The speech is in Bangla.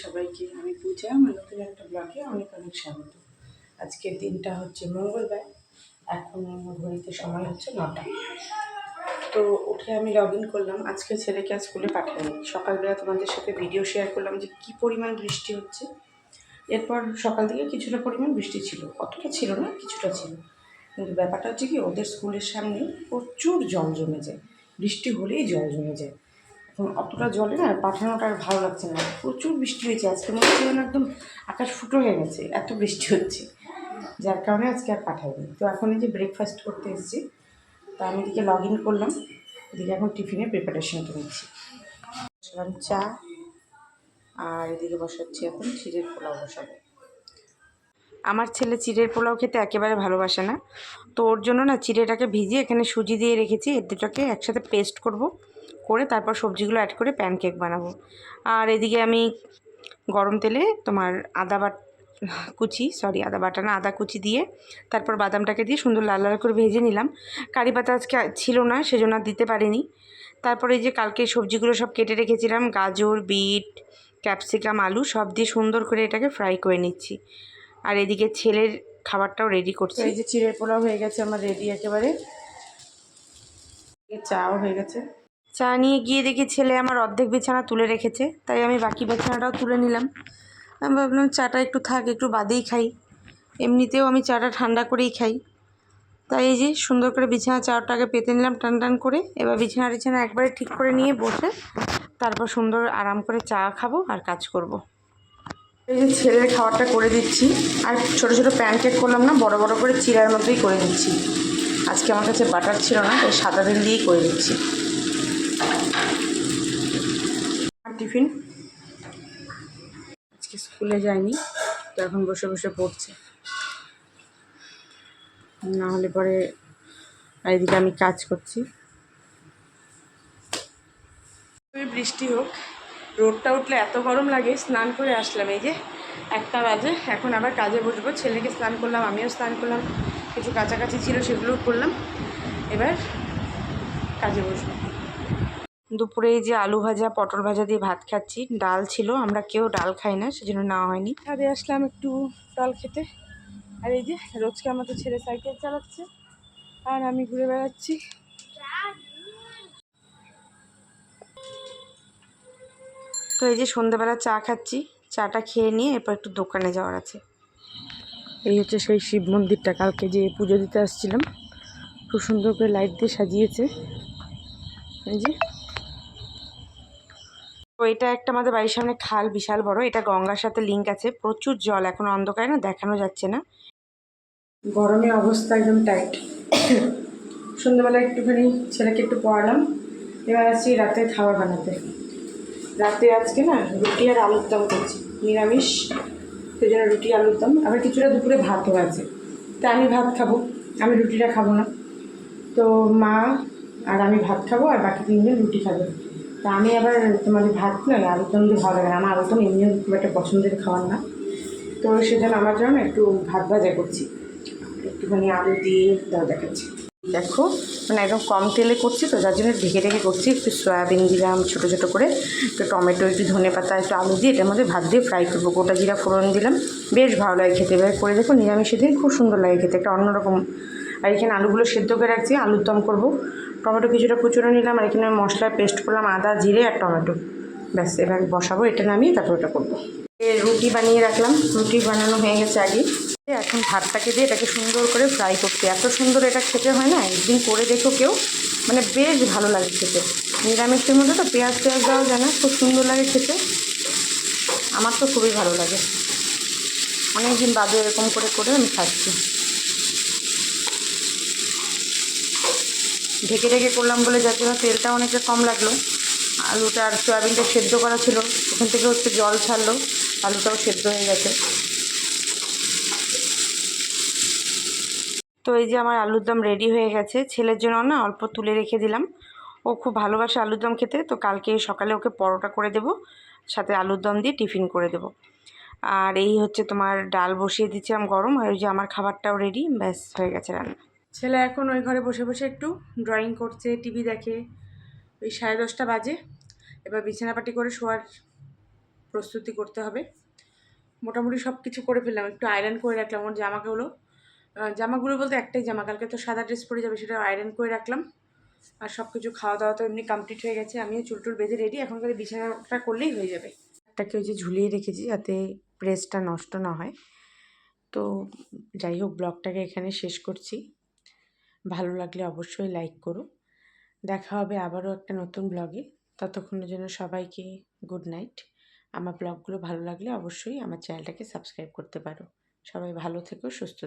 সবাইকে আমি পূজা আমার নতুন একটা ব্লগে অনেক অনেক স্বাগত। আজকের দিনটা হচ্ছে মঙ্গলবার। এখন ঘড়িতে সময় হচ্ছে 9টা। তো উঠে আমি লগ ইন করলাম। আজকে ছেলেকে স্কুলে পাঠাইনি। সকালবেলা তোমাদের সাথে ভিডিও শেয়ার করলাম যে কী পরিমাণ বৃষ্টি হচ্ছে। এরপর সকাল থেকে কিছুটা পরিমাণ বৃষ্টি ছিল, অতটা ছিল না, কিছুটা ছিল। কিন্তু ব্যাপারটা হচ্ছে কি, ওদের স্কুলের সামনে প্রচুর জল জমে যায়, বৃষ্টি হলেই জল জমে যায়। এখন অতটা জলে না পাঠানোটা আর ভালো লাগছে না। প্রচুর বৃষ্টি হয়েছে আজকে, মনে হচ্ছে যেন একদম আকাশ ফুটো হয়ে গেছে, এত বৃষ্টি হচ্ছে, যার কারণে আজকে আর পাঠাইনি। তো এখন এই যে ব্রেকফাস্ট করতে এসেছি, তা আমি এদিকে লগ ইন করলাম, এদিকে এখন টিফিনের প্রিপারেশনটা নিচ্ছি। বসালাম চা, আর এদিকে বসাচ্ছি এখন চিড়ের পোলাও বসাবো। আমার ছেলে চিড়ের পোলাও খেতে একেবারে ভালোবাসে না, তো ওর জন্য না চিড়েটাকে ভিজিয়ে এখানে সুজি দিয়ে রেখেছি। এর দুটোকে একসাথে পেস্ট করব, করে তারপর সবজিগুলো অ্যাড করে প্যানকেক বানাবো। আর এদিকে আমি গরম তেলে তোমার আদা বাটা না, আদা কুচি দিয়ে তারপর বাদামটাকে দিয়ে সুন্দর লাল লাল করে ভেজে নিলাম। কারি পাতা আজকে ছিল না, সেজন্য দিতে পারিনি। তারপরে এই যে কালকে সবজিগুলো সব কেটে রেখেছিলাম, গাজর, বিট, ক্যাপসিকাম, আলু সব দিয়ে সুন্দর করে এটাকে ফ্রাই করে নিচ্ছি। আর এদিকে ছেলের খাবারটাও রেডি করছি। এই যে চিড়ের পোলাও হয়ে গেছে আমার রেডি একেবারে, চাও হয়ে গেছে। চা নিয়ে গিয়ে দেখি ছেলে আমার অর্ধেক বিছানা তুলে রেখেছে, তাই আমি বাকি বিছানাটাও তুলে নিলাম। আমি ভাবলাম চাটা একটু থাক, একটু বাদেই খাই, এমনিতেও আমি চাটা ঠান্ডা করেই খাই। তাই এই যে সুন্দর করে বিছানা চাটাকে পেতে নিলাম টান টান করে। এবার বিছানা একবারে ঠিক করে নিয়ে বসে তারপর সুন্দর আরাম করে চা খাবো আর কাজ করব। এই যে ছেলের খাবারটা করে দিচ্ছি, আর ছোটো ছোটো প্যানকেক করলাম না, বড় বড় করে চিড়ার মধ্যেই করে দিচ্ছি। আজকে আমার কাছে বাটার ছিল না, তাই সাদা তেল দিয়েই করে দিচ্ছি। আর টিফিন আজকে স্কুলে যায়নি, তো এখন বসে বসে পড়ছে, না হলে পরে এদিকে আমি কাজ করছি। বৃষ্টি হোক, রোদটা উঠলে এত গরম লাগে। স্নান করে আসলাম, এই যে 1টা বাজে, এখন আবার কাজে বসবো। ছেলেকে স্নান করলাম, আমিও স্নান করলাম, কিছু কাছাকাছি ছিল সেগুলোও করলাম, এবার কাজে বসবো। দুপুরে এই যে আলু ভাজা পটল ভাজা দিয়ে ভাত খাচ্ছি। ডাল ছিল, আমরা কেউ ডাল খাই না, সেজন্য নেওয়া হয়নি। ছাদে আসলাম একটু ডাল খেতে। আর এই যে রোজকার মতো ছেলে সাইকেল চালাচ্ছে আর আমি ঘুরে বেড়াচ্ছি। তো এই যে সন্ধ্যাবেলা চা খাচ্ছি, চাটা খেয়ে নিয়ে এরপর একটু দোকানে যাওয়ার আছে। এই হচ্ছে সেই শিব মন্দিরটা, কালকে যে পুজো দিতে আসছিলাম, খুব সুন্দর করে লাইট দিয়ে সাজিয়েছে। এই যে তো এটা একটা আমাদের বাড়ির সামনে খাল, বিশাল বড়, এটা গঙ্গার সাথে লিঙ্ক আছে। প্রচুর জল, এখন অন্ধকারে না দেখানো যাচ্ছে না, গরমে অবস্থা একদম টাইট। সন্ধ্যাবেলা একটুখানি ছেলেকে একটু পড়ালাম, এবার আসছি রাতে খাবার বানাতে। রাতে আজকে না রুটি আর আলুর দম করছি, নিরামিষ, সেই জন্য রুটি আলুর দম। আবার কিছুটা দুপুরে ভাতও আছে, তা আমি ভাত খাবো, আমি রুটিটা খাবো না। তো মা আর আমি ভাত খাবো, আর বাকি 3জন রুটি খাবে। তা আমি আবার তোমাদের ভাত নয়, আলুর দম দিয়ে ভালো লাগে না, আমার আলুর দম এমনিও খুব একটা পছন্দের খাবার না। তো সেজন্য আমার জন্য একটু ভাত ভাজা করছি, একটুখানি আলু দিয়ে দাও দেখাচ্ছি। দেখো মানে একদম কম তেলে করছি, তো যার জন্য ঢেকে ঢেকে করছি। একটু সয়াবিন দিলাম ছোটো ছোটো করে, একটু টমেটো, একটু ধনে পাতা, একটু আলু দিয়ে এটার মধ্যে ভাত দিয়ে ফ্রাই করবো। গোটা জিরা ফোড়ন দিলাম, বেশ ভালো লাগে খেতে। এবার করে দেখো, নিরামিষের দিন খুব সুন্দর লাগে খেতে, একটা অন্যরকম। আর এখানে আলুগুলো সেদ্ধ করে রাখছি, আলুর দম করবো। টমেটো কিছুটা কুচুনো নিলাম, আর এখানে মশলা পেস্ট করলাম, আদা, জিরে আর টমেটো, ব্যাস। এবার বসাবো, এটা নামিয়ে তারপর এটা করবো। রুটি বানিয়ে রাখলাম, রুটি বানানো হয়ে গেছে আগে। এখন ভাতটাকে দিয়ে এটাকে সুন্দর করে ফ্রাই করতে, এত সুন্দর এটা খেতে হয় না, একদিন করে দেখো কেউ, মানে বেশ ভালো লাগে খেতে। নিরামিষের মধ্যে তো পেঁয়াজ দেওয়া যায় না, খুব সুন্দর লাগে খেতে, আমার তো খুবই ভালো লাগে। অনেকদিন বাদে এরকম করে করে আমি খাচ্ছি। ঢেকে ঢেকে করলাম বলে যার জন্য তেলটা অনেকটা কম লাগলো। আলুটা আর সয়াবিনটা সেদ্ধ করা ছিল, ওখান থেকে হচ্ছে জল ছাড়লো, আলুটাও সেদ্ধ হয়ে গেছে। তো এই যে আমার আলুর দম রেডি হয়ে গেছে। ছেলের জন্য না অল্প তুলে রেখে দিলাম, ও খুব ভালোবাসে আলুর দম খেতে, তো কালকে সকালে ওকে পরোটা করে দেব, সাথে আলুর দম দিয়ে টিফিন করে দেব। আর এই হচ্ছে তোমার ডাল বসিয়ে দিচ্ছিলাম গরম, আর ওই যে আমার খাবারটাও রেডি, ব্যাস হয়ে গেছে রান্না। ছেলে এখন ওই ঘরে বসে বসে একটু ড্রয়িং করছে, টিভি দেখে। ওই 10:30 বাজে, এবার বিছানাপাটি করে শোয়ার প্রস্তুতি করতে হবে। মোটামুটি সব কিছু করে ফেললাম, একটু আয়রন করে রাখলাম ওর জামাগুলো বলতে একটাই জামা, কালকে তো সাদা ড্রেস পরে যাবে, সেটা আয়রন করে রাখলাম। আর সব কিছু খাওয়া দাওয়া তো এমনি কমপ্লিট হয়ে গেছে, আমিও চুলটুল বেঁধে রেডি, এখন খালি বিছানাটা করলেই হয়ে যাবে। একটাকে ওই যে ঝুলিয়ে রেখেছি যাতে প্রেসটা নষ্ট না হয়। তো যাই হোক, ব্লগটাকে এখানে শেষ করছি। ভালো লাগলে অবশ্যই লাইক করো। দেখা হবে আবারও একটা নতুন ব্লগে। ততক্ষণের জন্য সবাইকে গুড নাইট। আমার ব্লগগুলো ভালো লাগলে অবশ্যই আমার চ্যানেলটাকে সাবস্ক্রাইব করতে পারো। সবাই ভালো থেকো, সুস্থ